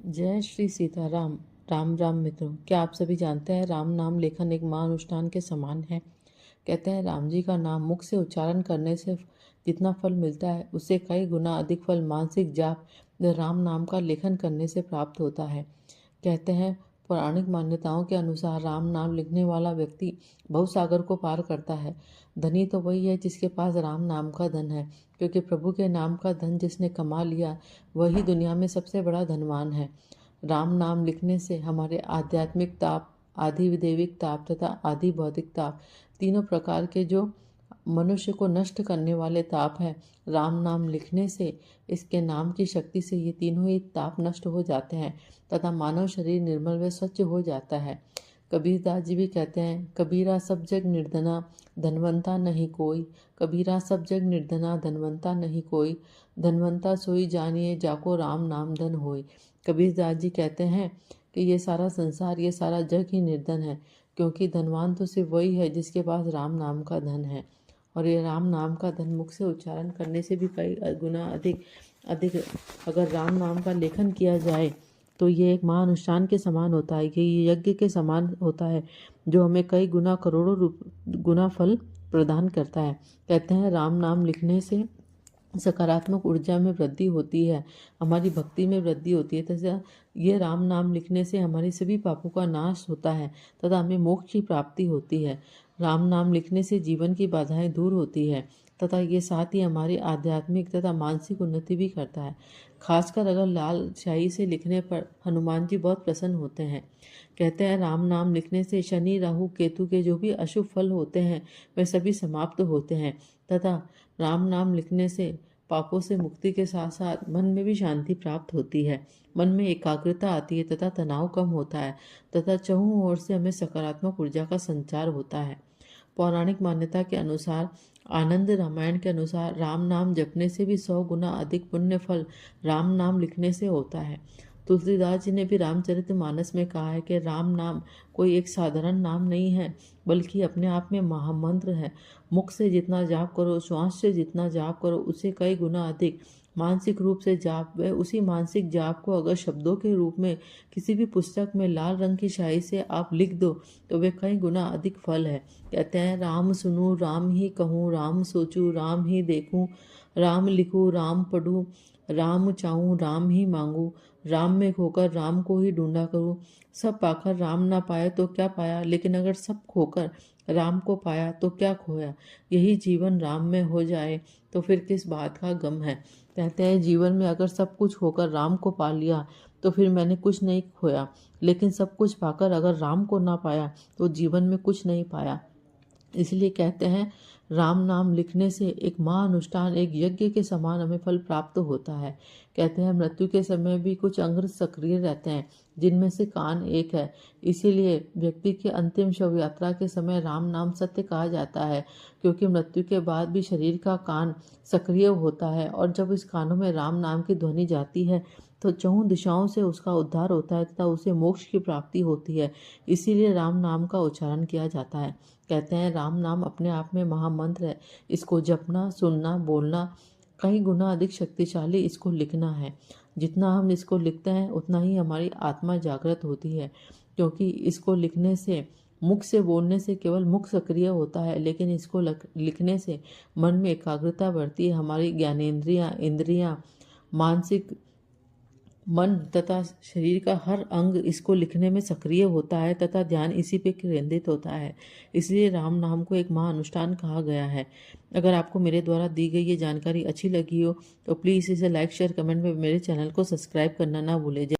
जय श्री सीताराम। राम राम मित्रों, क्या आप सभी जानते हैं राम नाम लेखन एक महानुष्ठान के समान है। कहते हैं राम जी का नाम मुख से उच्चारण करने से जितना फल मिलता है उससे कई गुना अधिक फल मानसिक जाप राम नाम का लेखन करने से प्राप्त होता है। कहते हैं पौराणिक मान्यताओं के अनुसार राम नाम लिखने वाला व्यक्ति भवसागर को पार करता है। धनी तो वही है जिसके पास राम नाम का धन है, क्योंकि प्रभु के नाम का धन जिसने कमा लिया वही दुनिया में सबसे बड़ा धनवान है। राम नाम लिखने से हमारे आध्यात्मिक ताप, आधि विदेविक ताप तथा आधि भौतिक ताप, तीनों प्रकार के जो मनुष्य को नष्ट करने वाले ताप हैं, राम नाम लिखने से, इसके नाम की शक्ति से ये तीनों ही ताप नष्ट हो जाते हैं तथा मानव शरीर निर्मल व स्वच्छ हो जाता है। कबीरदास जी भी कहते हैं, कबीरा सब जग निर्धना धनवंता नहीं कोई। कबीरा सब जग निर्धना धनवंता नहीं कोई। धनवंता सोई जानिए जाको राम नाम धन होय। कबीरदास जी कहते हैं कि ये सारा संसार, ये सारा जग ही निर्धन है, क्योंकि धनवान तो सिर्फ वही है जिसके पास राम नाम का धन है। और ये राम नाम का धन मुख से उच्चारण करने से भी कई गुना अधिक अधिक अगर राम नाम का लेखन किया जाए तो ये एक महानुष्ठान के समान होता है, ये यज्ञ के समान होता है, जो हमें कई गुना करोड़ों गुना फल प्रदान करता है। कहते हैं राम नाम लिखने से सकारात्मक ऊर्जा में वृद्धि होती है, हमारी भक्ति में वृद्धि होती है तथा ये राम नाम लिखने से हमारी सभी पापों का नाश होता है तथा हमें मोक्ष की प्राप्ति होती है। राम नाम लिखने से जीवन की बाधाएं दूर होती है तथा ये साथ ही हमारी आध्यात्मिक तथा मानसिक उन्नति भी करता है। खासकर अगर लाल स्याही से लिखने पर हनुमान जी बहुत प्रसन्न होते हैं। कहते हैं राम नाम लिखने से शनि राहु केतु के जो भी अशुभ फल होते हैं वे सभी समाप्त होते हैं तथा राम नाम लिखने से पापों से मुक्ति के साथ साथ मन में भी शांति प्राप्त होती है, मन में एकाग्रता आती है तथा तनाव कम होता है तथा चहुं ओर से हमें सकारात्मक ऊर्जा का संचार होता है। पौराणिक मान्यता के अनुसार, आनंद रामायण के अनुसार, राम नाम जपने से भी 100 गुना अधिक पुण्य फल राम नाम लिखने से होता है। तुलसीदास जी ने भी रामचरितमानस में कहा है कि राम नाम कोई एक साधारण नाम नहीं है, बल्कि अपने आप में महामंत्र है। मुख से जितना जाप करो, श्वास से जितना जाप करो, उसे कई गुना अधिक मानसिक रूप से जाप, व उसी मानसिक जाप को अगर शब्दों के रूप में किसी भी पुस्तक में लाल रंग की स्याही से आप लिख दो तो वे कई गुना अधिक फल है। कहते हैं राम सुनूं राम ही कहूँ, राम सोचूं राम ही देखूं, राम लिखूं राम पढ़ूं, राम चाहूं राम ही मांगूं, राम में खोकर राम को ही ढूंढा करूं। सब पाकर राम ना पाया तो क्या पाया, लेकिन अगर सब खोकर राम को पाया तो क्या खोया। यही जीवन राम में हो जाए तो फिर किस बात का गम है। कहते हैं जीवन में अगर सब कुछ होकर राम को पा लिया तो फिर मैंने कुछ नहीं खोया, लेकिन सब कुछ पाकर अगर राम को ना पाया तो जीवन में कुछ नहीं पाया। इसलिए कहते हैं राम नाम लिखने से एक महानुष्ठान, एक यज्ञ के समान हमें फल प्राप्त होता है। कहते हैं मृत्यु के समय भी कुछ अंग सक्रिय रहते हैं, जिनमें से कान एक है। इसीलिए व्यक्ति की अंतिम शव यात्रा के समय राम नाम सत्य कहा जाता है, क्योंकि मृत्यु के बाद भी शरीर का कान सक्रिय होता है और जब इस कानों में राम नाम की ध्वनि जाती है तो चहुं दिशाओं से उसका उद्धार होता है तथा उसे मोक्ष की प्राप्ति होती है। इसीलिए राम नाम का उच्चारण किया जाता है। कहते हैं राम नाम अपने आप में महामंत्र है, इसको जपना, सुनना, बोलना कई गुना अधिक शक्तिशाली इसको लिखना है। जितना हम इसको लिखते हैं उतना ही हमारी आत्मा जागृत होती है, क्योंकि इसको लिखने से, मुख से बोलने से केवल मुख सक्रिय होता है, लेकिन इसको लिखने से मन में एकाग्रता बढ़ती है, हमारी ज्ञानेंद्रियां, इंद्रियां, मानसिक मन तथा शरीर का हर अंग इसको लिखने में सक्रिय होता है तथा ध्यान इसी पे केंद्रित होता है। इसलिए राम नाम को एक महाअनुष्ठान कहा गया है। अगर आपको मेरे द्वारा दी गई ये जानकारी अच्छी लगी हो तो प्लीज़ इसे लाइक, शेयर, कमेंट में मेरे चैनल को सब्सक्राइब करना ना भूलें।